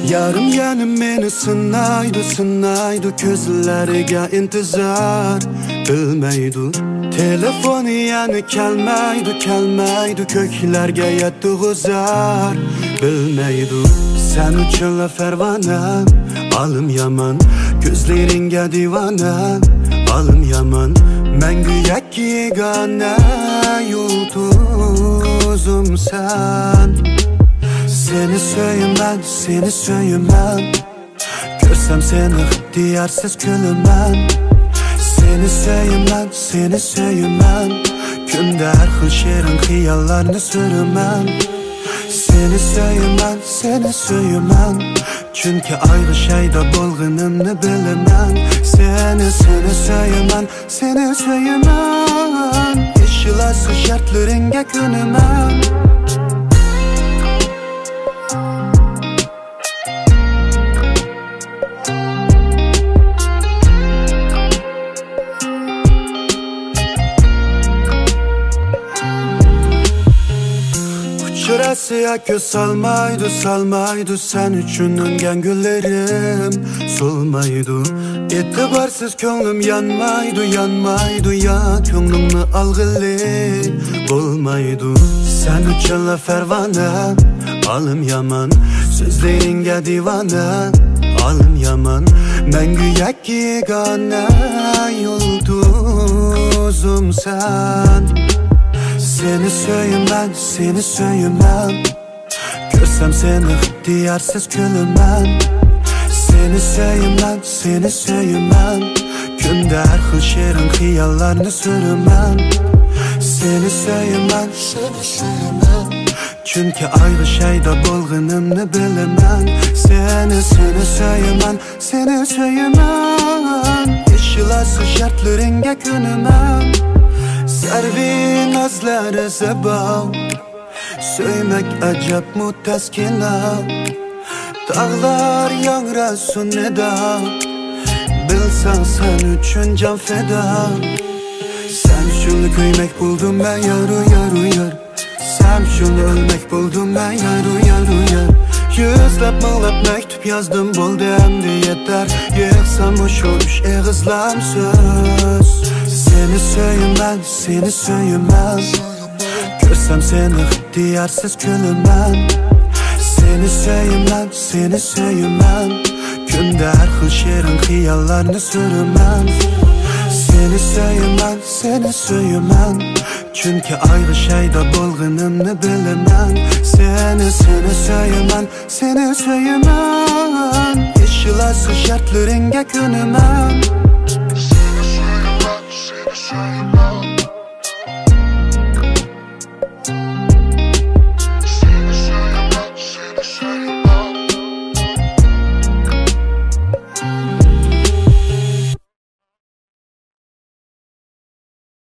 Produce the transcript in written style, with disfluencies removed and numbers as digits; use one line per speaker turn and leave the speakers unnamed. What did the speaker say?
Yarım yanım meni sınaydı közleriga intizar bilmeydu. Telefonu yani kelmeydu köklerge yetdi zar bilmeydu. Sen uchun fervana alım yaman, gözleringe divana alım yaman. Mengüyek yegane yulduzum sen. Seni söylemem Görsem seni ihtiyarsiz külümem. Seni söylemem Günde her xil şirin xiyallarını sürümem. Seni söylemem Çünkü ayrı şeyde bolğunumnu bilemem. Seni söylemem İşilası şartlarınga könümem. Şurasıya göz salmaydı sen üçün öngen güllerim solmaydı. İtibarsız könlüm yanmaydı ya könlümni algılı olmaydı. Sen üçün fervana alım yaman, sözleringe divana alım yaman. Mengüyek yegane yulduzum sen. Seni söylemem Görsem seni ihtiyarsiz külümem. Seni söylemem Günde her xil şirin xiyallarını sürümem. Seni söylemem Çünkü ayrı şeyde bolğunumnu bilemem. Seni söylemem İşilası şartlarınga könümem. Servi nazları zebav Söymek acep muteskina. Dağlar yangrasın eda Bilsen sen üçün can feda. Sen şunu kıymek buldum ben yar. Sen şunu ölmek buldum ben yar. Yüzlep mığlap mektup yazdım buldu hem de yeter. Yıksam boş olmuş ağızlam söz. Seni söylemem Görsem seni ihtiyarsiz külümem. Seni söylemem Günde her xil şirin xiyallarını sürümem. Seni söylemem Çünkü ayrı şeyde bolğunumnu bilemem. Seni söylemem İşilası şartlarınga könümem.